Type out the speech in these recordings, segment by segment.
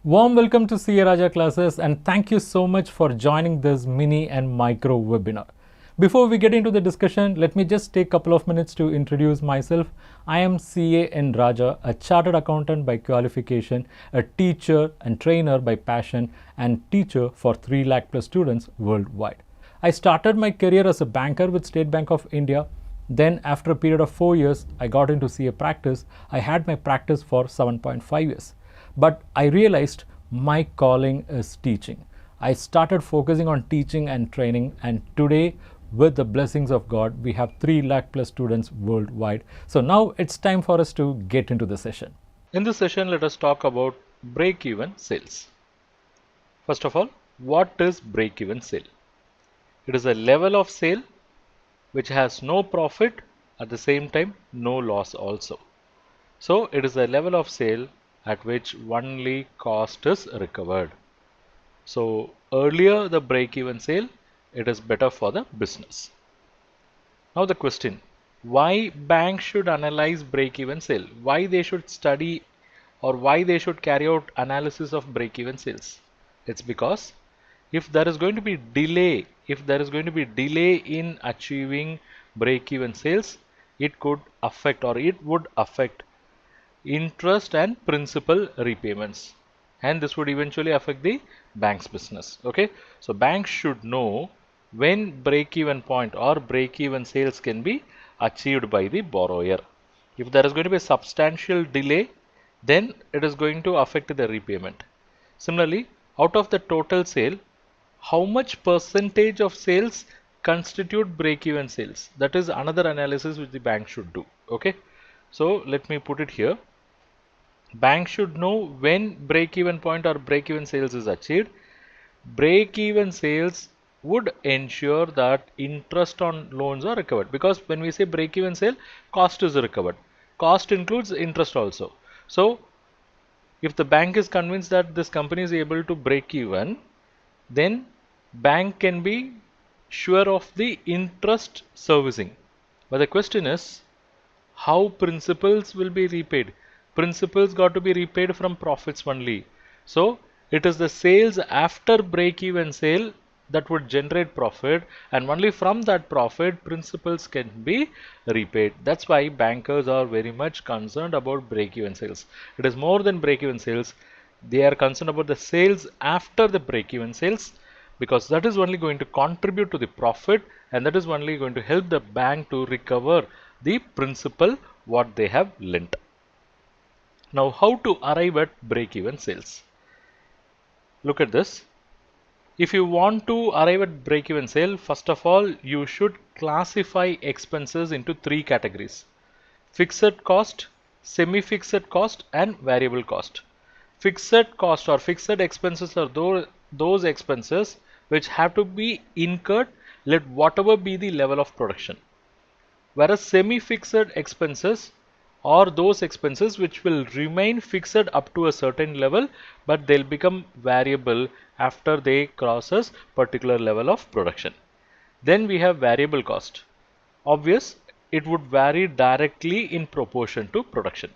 Warm welcome to CA Raja classes and thank you so much for joining this mini and micro webinar. Before we get into the discussion, let me just take a couple of minutes to introduce myself. I am CA N Raja, a chartered accountant by qualification, a teacher and trainer by passion, and teacher for 3 lakh plus students worldwide. I started my career as a banker with State Bank of India. Then after a period of 4 years, I got into CA practice. I had my practice for 7.5 years. But I realized my calling is teaching. I started focusing on teaching and training, and today, with the blessings of God, we have 3 lakh plus students worldwide. So now it's time for us to get into the session. In this session, let us talk about break-even sales. First of all, what is break-even sale? It is a level of sale which has no profit, at the same time no loss also. So it is a level of sale at which only cost is recovered. So earlier the break-even sale, it is better for the business. Now the question, why banks should analyze break-even sale? Why they should study or why they should carry out analysis of break-even sales? It's because if there is going to be delay, in achieving break-even sales, it could affect or it would affect interest and principal repayments, and this would eventually affect the bank's business. Okay, so banks should know when break-even point or break-even sales can be achieved by the borrower. If there is going to be a substantial delay, then it is going to affect the repayment. Similarly, out of the total sale, how much percentage of sales constitute break-even sales? That is another analysis which the bank should do. Okay, so let me put it here. Bank should know when break-even point or break-even sales is achieved. Break-even sales would ensure that interest on loans are recovered, because when we say break-even sale, cost is recovered. Cost includes interest also. So if the bank is convinced that this company is able to break even, then bank can be sure of the interest servicing. But the question is, how principals will be repaid? Principals got to be repaid from profits only. So it is the sales after break-even sale that would generate profit, and only from that profit principals can be repaid. That's why bankers are very much concerned about break-even sales. It is more than break-even sales. They are concerned about the sales after the break-even sales, because that is only going to contribute to the profit, and that is only going to help the bank to recover the principal what they have lent. Now, how to arrive at break-even sales? Look at this. If you want to arrive at break-even sale, first of all, you should classify expenses into 3 categories: fixed cost, semi-fixed cost, and variable cost. Fixed cost or fixed expenses are those expenses which have to be incurred, let whatever be the level of production. Whereas semi-fixed expenses are those expenses which will remain fixed up to a certain level, but they'll become variable after they cross a particular level of production. Then we have variable cost. Obvious, it would vary directly in proportion to production.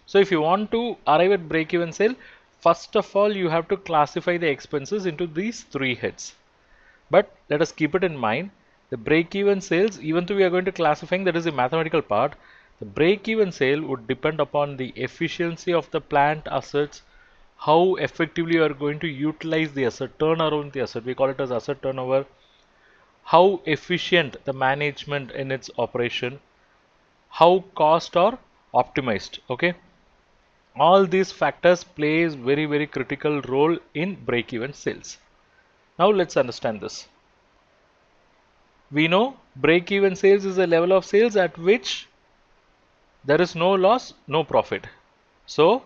So if you want to arrive at break-even sale, first of all you have to classify the expenses into these 3 heads. But let us keep it in mind, the break-even sales, even though we are going to classifying, that is the mathematical part, the break-even sale would depend upon the efficiency of the plant assets, how effectively you are going to utilize the asset, turn around the asset, we call it as asset turnover, how efficient the management in its operation, how cost are optimized. Okay, all these factors plays very critical role in break-even sales. Now let's understand this. We know break-even sales is a level of sales at which there is no loss, no profit. So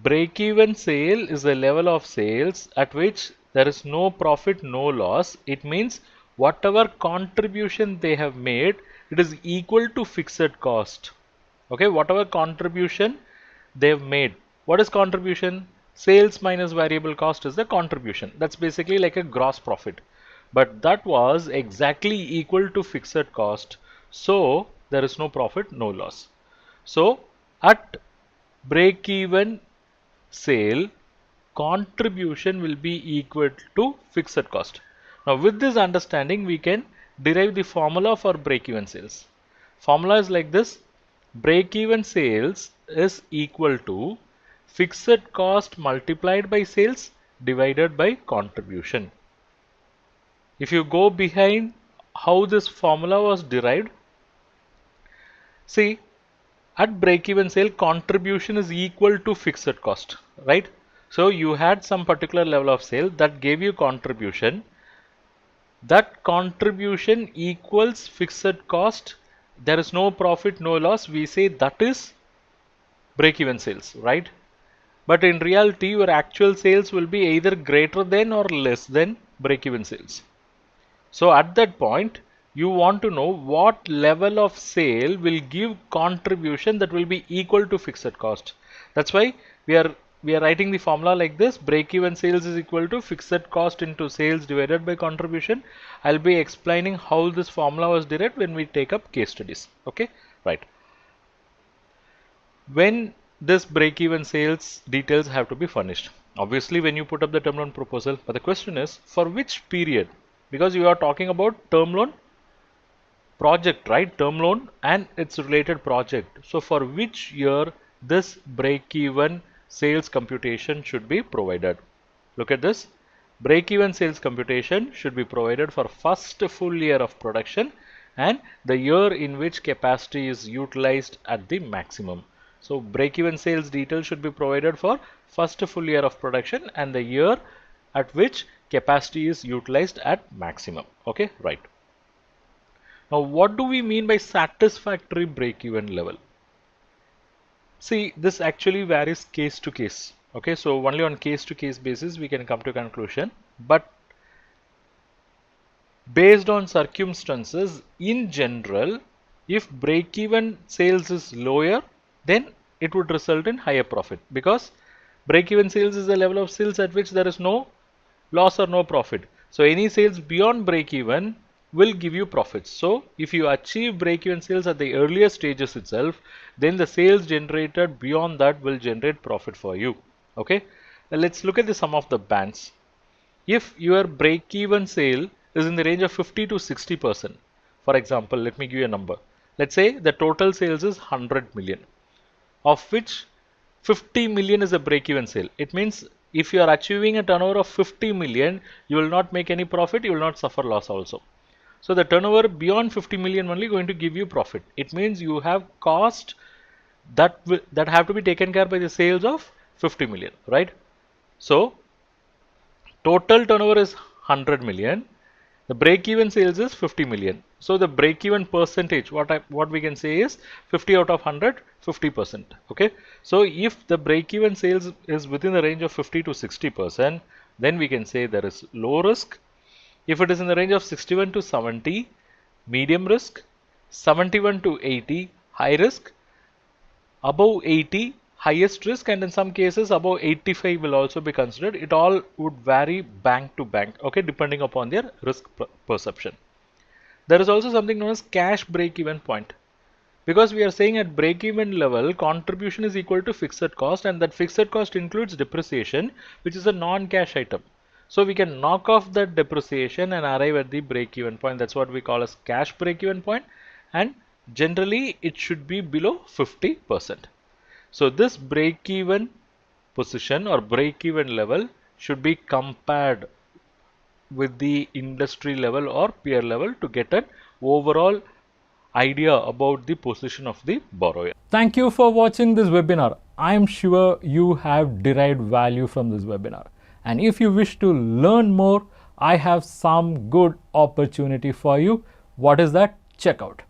break-even sale is a level of sales at which there is no profit, no loss. It means whatever contribution they have made, it is equal to fixed cost. Okay, whatever contribution they have made. What is contribution? Sales minus variable cost is the contribution. That's basically like a gross profit. But that was exactly equal to fixed cost. So there is no profit, no loss. So at break even sale, contribution will be equal to fixed cost. Now with this understanding, we can derive the formula for break-even sales. Formula is like this: break-even sales is equal to fixed cost multiplied by sales divided by contribution. If you go behind how this formula was derived, see, at break-even sale, contribution is equal to fixed cost, right? So you had some particular level of sale that gave you contribution. That contribution equals fixed cost. There is no profit, no loss. We say that is break-even sales, right? But in reality, your actual sales will be either greater than or less than break-even sales. So at that point, you want to know what level of sale will give contribution that will be equal to fixed cost. That's why we are writing the formula like this: break-even sales is equal to fixed cost into sales divided by contribution. I'll be explaining how this formula was derived when we take up case studies. Okay, right. When this break-even sales details have to be furnished, obviously when you put up the term loan proposal, but the question is for which period, because you are talking about term loan project, right? Term loan and its related project. So for which year this break-even sales computation should be provided? Look at this. Break-even sales computation should be provided for first full year of production and the year in which capacity is utilized at the maximum. So break-even sales details should be provided for first full year of production and the year at which capacity is utilized at maximum. Okay, right. Now, what do we mean by satisfactory break-even level? See, this actually varies case to case. Okay, so only on case to case basis we can come to conclusion. But based on circumstances, in general, if break-even sales is lower, then it would result in higher profit, because break-even sales is the level of sales at which there is no loss or no profit. So any sales beyond break-even will give you profits. So if you achieve break-even sales at the earlier stages itself, then the sales generated beyond that will generate profit for you. Okay, now let's look at the sum of the bands. If your break-even sale is in the range of 50 to 60%, for example, let me give you a number. Let's say the total sales is 100 million, of which 50 million is a break-even sale. It means if you are achieving a turnover of 50 million, you will not make any profit, you will not suffer loss also. So the turnover beyond 50 million only going to give you profit. It means you have cost that have to be taken care by the sales of 50 million, right? So total turnover is 100 million. The break-even sales is 50 million. So the break-even percentage, what we can say is 50 out of 100, 50%. Okay. So if the break-even sales is within the range of 50 to 60%, then we can say there is low risk. If it is in the range of 61 to 70, medium risk, 71 to 80, high risk, above 80, highest risk, and in some cases above 85 will also be considered. It all would vary bank to bank, okay, depending upon their risk perception. There is also something known as cash break-even point, because we are saying at break-even level contribution is equal to fixed cost, and that fixed cost includes depreciation, which is a non-cash item. So we can knock off that depreciation and arrive at the break-even point. That's what we call as cash break-even point, and generally it should be below 50%. So this break-even position or break-even level should be compared with the industry level or peer level to get an overall idea about the position of the borrower. Thank you for watching this webinar. I am sure you have derived value from this webinar. And if you wish to learn more, I have some good opportunity for you. What is that? Check out.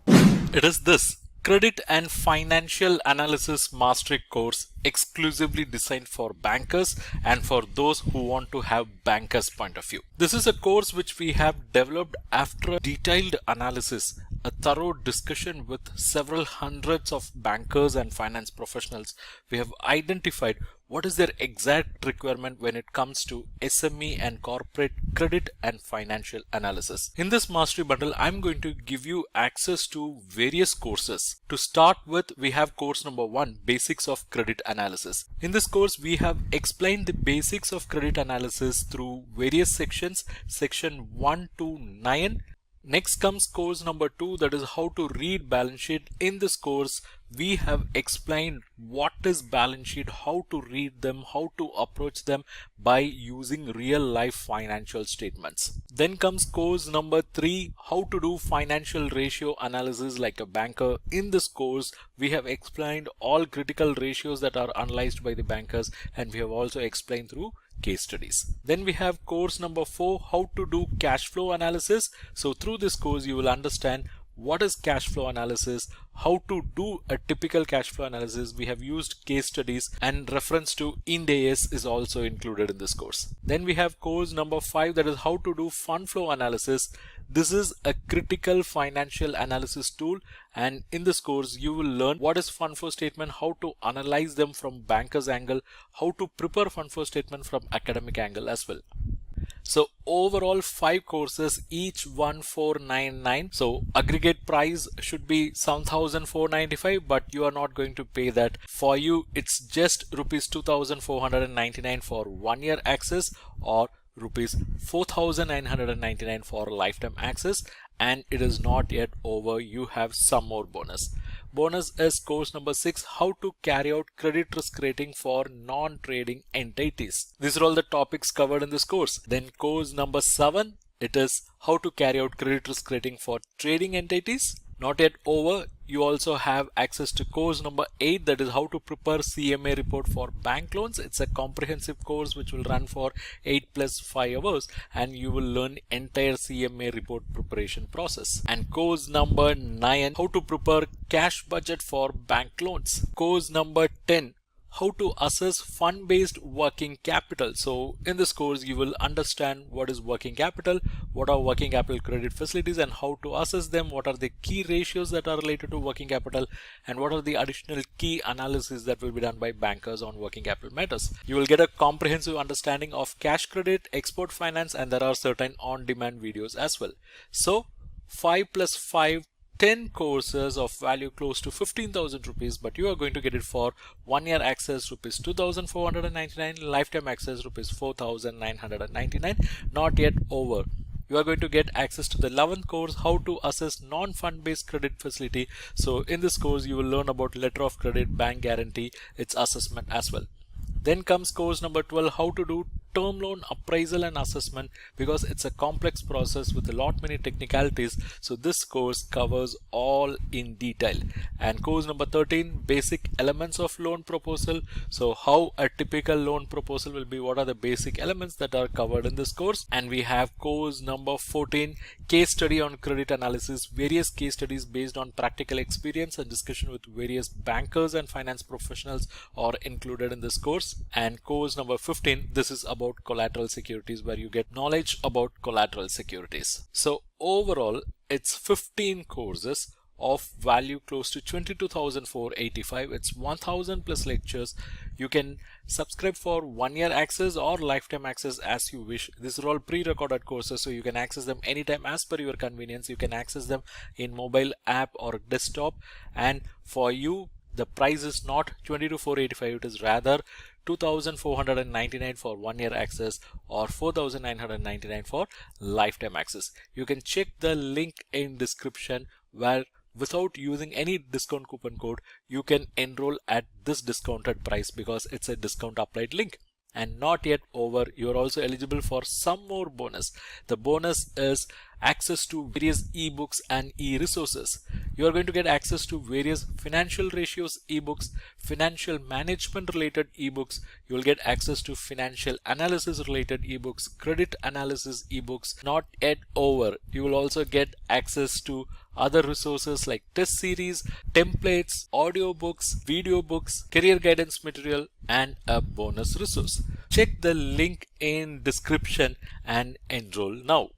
It is this Credit and Financial Analysis Mastery course, exclusively designed for bankers and for those who want to have bankers' point of view. This is a course which we have developed after a detailed analysis, a thorough discussion with several hundreds of bankers and finance professionals. We have identified what is their exact requirement when it comes to SME and corporate credit and financial analysis. In this mastery bundle, I'm going to give you access to various courses. To start with, we have course number 1, Basics of Credit Analysis. In this course, we have explained the basics of credit analysis through various sections, section 1 to 9. Next comes course number 2, that is how to read balance sheet. In this course, we have explained what is balance sheet, how to read them, how to approach them by using real life financial statements. Then comes course number 3, how to do financial ratio analysis like a banker. In this course, we have explained all critical ratios that are analyzed by the bankers, and we have also explained through case studies. Then we have course number 4, how to do cash flow analysis. So through this course you will understand what is cash flow analysis, how to do a typical cash flow analysis. We have used case studies, and reference to Ind AS is also included in this course. Then we have course number 5, that is how to do fund flow analysis. This is a critical financial analysis tool, and in this course you will learn what is fund flow statement, how to analyze them from banker's angle, how to prepare fund flow statement from academic angle as well. So overall 5 courses, each 1499. So aggregate price should be 7495, but you are not going to pay that. For you, it's just rupees 2499 for 1 year access, or rupees 4999 for lifetime access. And it is not yet over, you have some more bonus. Bonus is course number 6, how to carry out credit risk rating for non-trading entities. These are all the topics covered in this course. Then course number 7, it is how to carry out credit risk rating for trading entities. Not yet over, you also have access to course number 8, that is how to prepare CMA report for bank loans. It's a comprehensive course which will run for 8 plus 5 hours, and you will learn entire CMA report preparation process. And course number 9, how to prepare cash budget for bank loans. Course number 10, how to assess fund-based working capital. So in this course you will understand what is working capital, what are working capital credit facilities, and how to assess them, what are the key ratios that are related to working capital, and what are the additional key analysis that will be done by bankers on working capital matters. You will get a comprehensive understanding of cash credit, export finance, and there are certain on-demand videos as well. So 5 plus 5, 10 courses of value close to 15,000 rupees, but you are going to get it for 1 year access rupees 2499, lifetime access rupees 4999. Not yet over. You are going to get access to the 11th course, how to assess non-fund based credit facility. So in this course you will learn about letter of credit, bank guarantee, its assessment as well. Then comes course number 12, how to do term loan appraisal and assessment, because it's a complex process with a lot many technicalities. So this course covers all in detail. And course number 13, basic elements of loan proposal. So how a typical loan proposal will be, what are the basic elements that are covered in this course. And we have course number 14, case study on credit analysis, various case studies based on practical experience and discussion with various bankers and finance professionals are included in this course. And course number 15, this is about collateral securities, where you get knowledge about collateral securities. So overall it's 15 courses of value close to 22,485. It's 1,000 plus lectures. You can subscribe for 1 year access or lifetime access as you wish. These are all pre-recorded courses, so you can access them anytime as per your convenience. You can access them in mobile app or desktop, and for you the price is not 22,485, it is rather 2,499 for 1 year access or 4,999 for lifetime access. You can check the link in description, where without using any discount coupon code you can enroll at this discounted price, because it's a discount applied link. And not yet over, you're also eligible for some more bonus. The bonus is access to various ebooks and e-resources. You are going to get access to various financial ratios ebooks, financial management related ebooks. You will get access to financial analysis related ebooks, credit analysis ebooks. Not yet over, you will also get access to other resources like test series, templates, audiobooks, video books, career guidance material, and a bonus resource. Check the link in description and enroll now.